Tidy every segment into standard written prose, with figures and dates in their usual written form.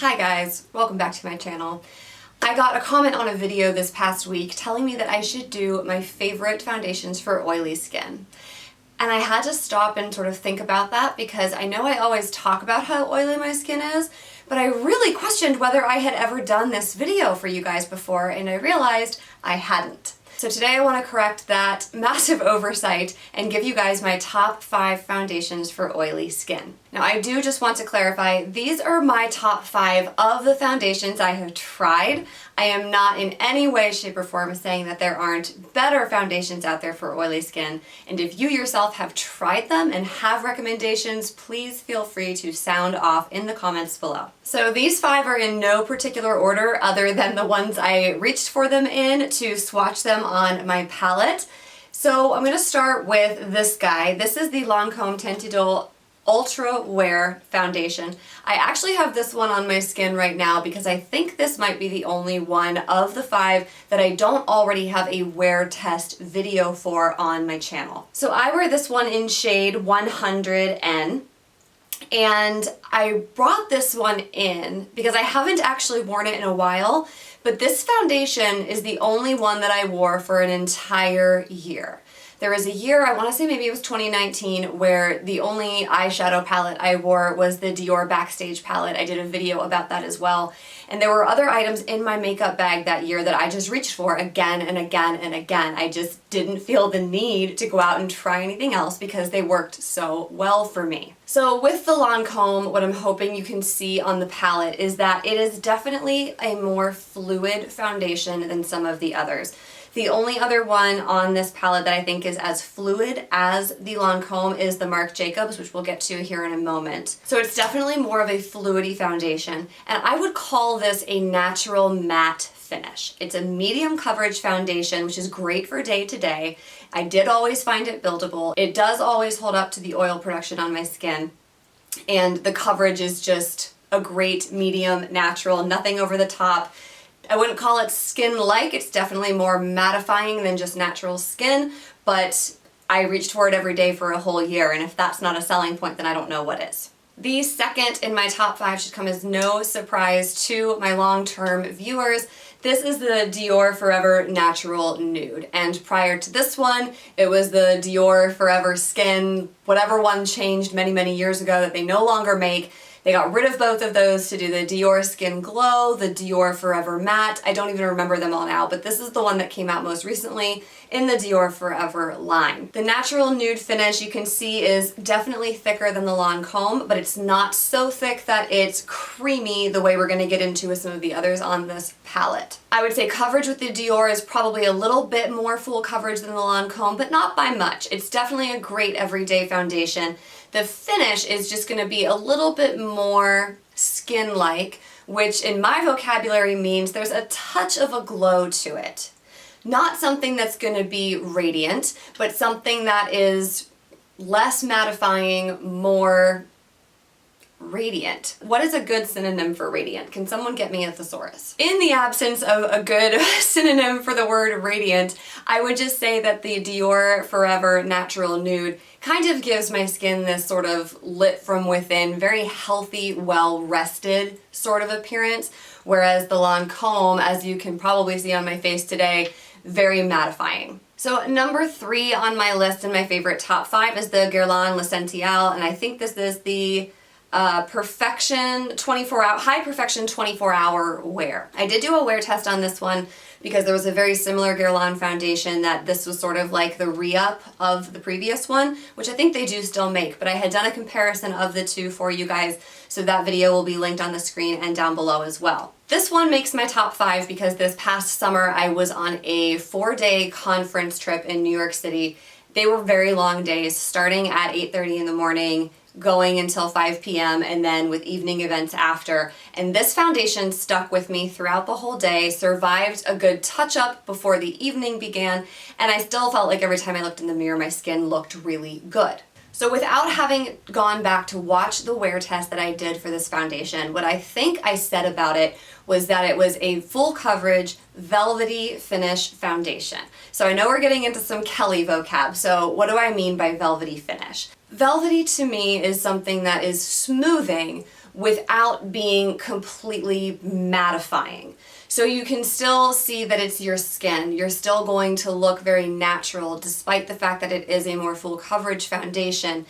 Hi guys, welcome back to my channel. I got a comment on a video this past week telling me that I should do my favorite foundations for oily skin. And I had to stop and sort of think about that because I know I always talk about how oily my skin is, but I really questioned whether I had ever done this video for you guys before, and I realized I hadn't. So today I want to correct that massive oversight and give you guys my top 5 foundations for oily skin. Now I do just want to clarify, these are my top 5 of the foundations I have tried. I am not in any way, shape, or form saying that there aren't better foundations out there for oily skin, and if you yourself have tried them and have recommendations, please feel free to sound off in the comments below. So these 5 are in no particular order other than the ones I reached for them in to swatch them on my palette. So I'm going to start with this guy. This is the Lancome Tentadol Ultra Wear Foundation. I actually have this one on my skin right now because I think this might be the only one of the 5 that I don't already have a wear test video for on my channel. So I wear this one in shade 100N. And I brought this one in because I haven't actually worn it in a while, but this foundation is the only one that I wore for an entire year. There was a year, I want to say maybe it was 2019, where the only eyeshadow palette I wore was the Dior Backstage palette. I did a video about that as well. And there were other items in my makeup bag that year that I just reached for again and again and again. I just didn't feel the need to go out and try anything else because they worked so well for me. So with the Lancome, what I'm hoping you can see on the palette is that it is definitely a more fluid foundation than some of the others. The only other one on this palette that I think is as fluid as the Lancome is the Marc Jacobs, which we'll get to here in a moment. So it's definitely more of a fluidy foundation, and I would call this a natural matte finish. It's a medium coverage foundation, which is great for day to day. I did always find it buildable. It does always hold up to the oil production on my skin, and the coverage is just a great medium, natural, nothing over the top. I wouldn't call it skin-like, it's definitely more mattifying than just natural skin, but I reached for it every day for a whole year, and if that's not a selling point, then I don't know what is. The second in my top 5 should come as no surprise to my long-term viewers. This is the Dior Forever Natural Nude, and prior to this one, it was the Dior Forever Skin, whatever one changed many, many years ago that they no longer make. They got rid of both of those to do the Dior Skin Glow, the Dior Forever Matte. I don't even remember them all now, but this is the one that came out most recently in the Dior Forever line. The natural nude finish you can see is definitely thicker than the Lancome, but it's not so thick that it's creamy the way we're going to get into with some of the others on this palette. I would say coverage with the Dior is probably a little bit more full coverage than the Lancome, but not by much. It's definitely a great everyday foundation. The finish is just going to be a little bit more skin-like, which in my vocabulary means there's a touch of a glow to it. Not something that's going to be radiant, but something that is less mattifying, more radiant. What is a good synonym for radiant? Can someone get me a thesaurus? In the absence of a good synonym for the word radiant, I would just say that the Dior Forever Natural Nude kind of gives my skin this sort of lit from within, very healthy, well-rested sort of appearance, whereas the Lancome, as you can probably see on my face today, very mattifying. So number 3 on my list in my favorite top 5 is the Guerlain L'Essentiel, and I think this is the Perfection 24-hour, High Perfection 24-hour wear. I did do a wear test on this one because there was a very similar Guerlain foundation that this was sort of like the re-up of the previous one, which I think they do still make, but I had done a comparison of the two for you guys, so that video will be linked on the screen and down below as well. This one makes my top 5 because this past summer I was on a 4-day conference trip in New York City. They were very long days, starting at 8:30 in the morning, going until 5 p.m. and then with evening events after. And this foundation stuck with me throughout the whole day, survived a good touch-up before the evening began, and I still felt like every time I looked in the mirror my skin looked really good. So without having gone back to watch the wear test that I did for this foundation, what I think I said about it was that it was a full coverage, velvety finish foundation. So I know we're getting into some Kelly vocab, so what do I mean by velvety finish? Velvety to me is something that is smoothing without being completely mattifying. So you can still see that it's your skin. You're still going to look very natural despite the fact that it is a more full coverage foundation.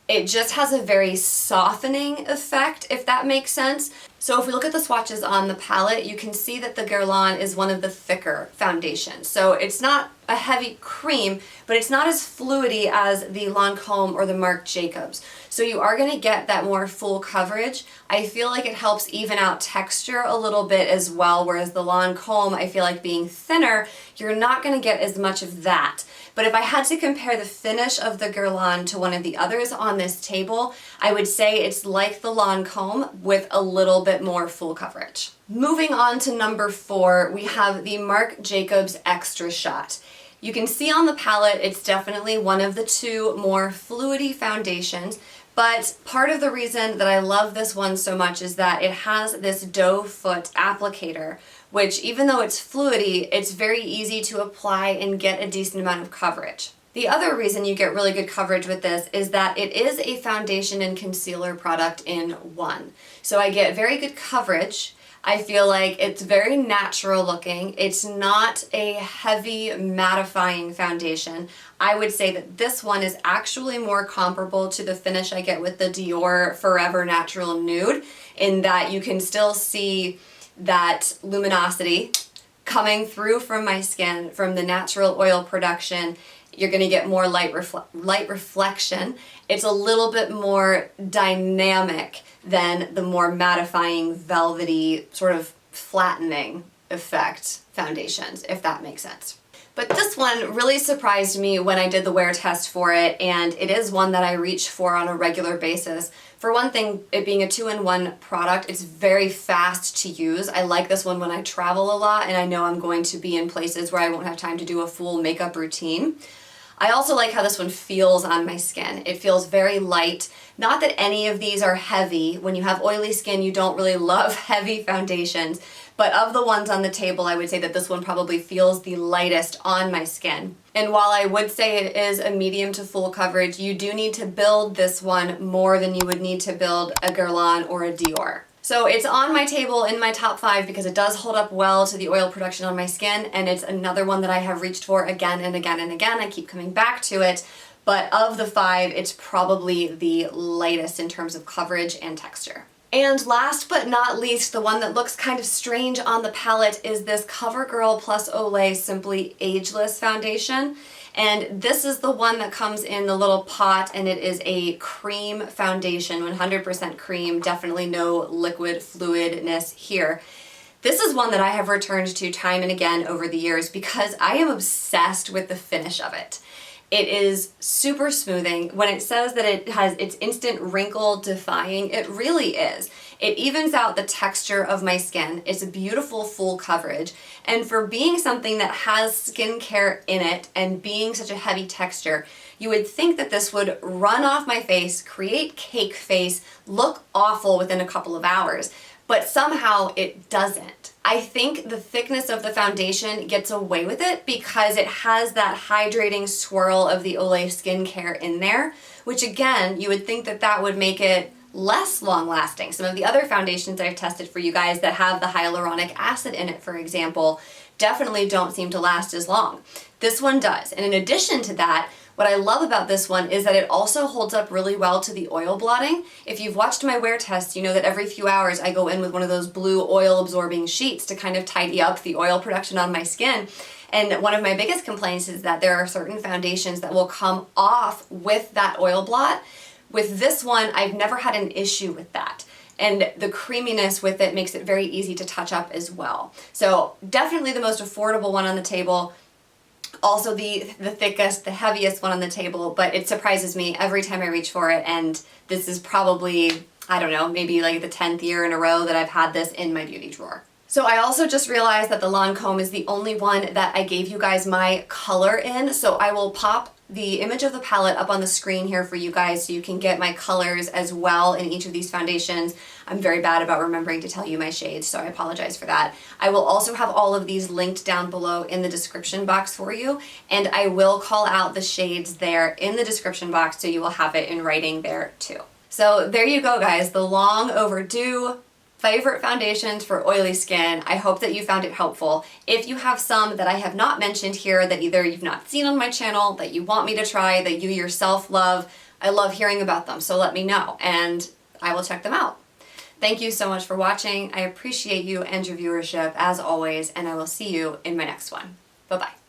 It just has a very softening effect, if that makes sense. So if we look at the swatches on the palette, you can see that the Guerlain is one of the thicker foundations. So it's not a heavy cream, but it's not as fluidy as the Lancome or the Marc Jacobs. So you are going to get that more full coverage. I feel like it helps even out texture a little bit as well, whereas the Lancome, I feel like being thinner, you're not going to get as much of that. But if I had to compare the finish of the Guerlain to one of the others on this table, I would say it's like the Lancome with a little bit more full coverage. Moving on to number 4, we have the Marc Jacobs Extra Shot. You can see on the palette it's definitely one of the 2 more fluidy foundations, but part of the reason that I love this one so much is that it has this doe foot applicator, which even though it's fluidy, it's very easy to apply and get a decent amount of coverage. The other reason you get really good coverage with this is that it is a foundation and concealer product in one. So I get very good coverage. I feel like it's very natural looking. It's not a heavy mattifying foundation. I would say that this one is actually more comparable to the finish I get with the Dior Forever Natural Nude, in that you can still see that luminosity coming through from my skin from the natural oil production. You're going to get more light reflection. It's a little bit more dynamic than the more mattifying, velvety, sort of flattening effect foundations, if that makes sense. But this one really surprised me when I did the wear test for it, and it is one that I reach for on a regular basis. For one thing, it being a 2-in-1 product, it's very fast to use. I like this one when I travel a lot and I know I'm going to be in places where I won't have time to do a full makeup routine. I also like how this one feels on my skin. It feels very light. Not that any of these are heavy. When you have oily skin, you don't really love heavy foundations. But of the ones on the table, I would say that this one probably feels the lightest on my skin. And while I would say it is a medium to full coverage, you do need to build this one more than you would need to build a Guerlain or a Dior. So it's on my table in my top 5 because it does hold up well to the oil production on my skin, and it's another one that I have reached for again and again and again. I keep coming back to it, but of the 5, it's probably the lightest in terms of coverage and texture. And last but not least, the one that looks kind of strange on the palette is this Covergirl plus Olay Simply Ageless foundation. And this is the one that comes in the little pot, and it is a cream foundation, 100% cream, definitely no liquid fluidness here. This is one that I have returned to time and again over the years because I am obsessed with the finish of it. It is super smoothing. When it says that it's instant wrinkle defying, it really is. It evens out the texture of my skin. It's a beautiful full coverage. And for being something that has skincare in it and being such a heavy texture, you would think that this would run off my face, create cake face, look awful within a couple of hours. But somehow it doesn't. I think the thickness of the foundation gets away with it because it has that hydrating swirl of the Olay skincare in there, which again, you would think that that would make it less long lasting. Some of the other foundations I've tested for you guys that have the hyaluronic acid in it, for example, definitely don't seem to last as long. This one does. And in addition to that, what I love about this one is that it also holds up really well to the oil blotting. If you've watched my wear test, you know that every few hours I go in with one of those blue oil absorbing sheets to kind of tidy up the oil production on my skin. And one of my biggest complaints is that there are certain foundations that will come off with that oil blot. With this one, I've never had an issue with that. And the creaminess with it makes it very easy to touch up as well. So definitely the most affordable one on the table. Also the thickest, the heaviest one on the table, but it surprises me every time I reach for it, and this is probably, I don't know, maybe like the 10th year in a row that I've had this in my beauty drawer. So I also just realized that the Lancome is the only one that I gave you guys my color in, so I will pop the image of the palette up on the screen here for you guys so you can get my colors as well in each of these foundations. I'm very bad about remembering to tell you my shades, so I apologize for that. I will also have all of these linked down below in the description box for you, and I will call out the shades there in the description box so you will have it in writing there too. So there you go, guys, the long overdue favorite foundations for oily skin. I hope that you found it helpful. If you have some that I have not mentioned here that either you've not seen on my channel, that you want me to try, that you yourself love, I love hearing about them, so let me know and I will check them out. Thank you so much for watching. I appreciate you and your viewership as always, and I will see you in my next one. Bye-bye.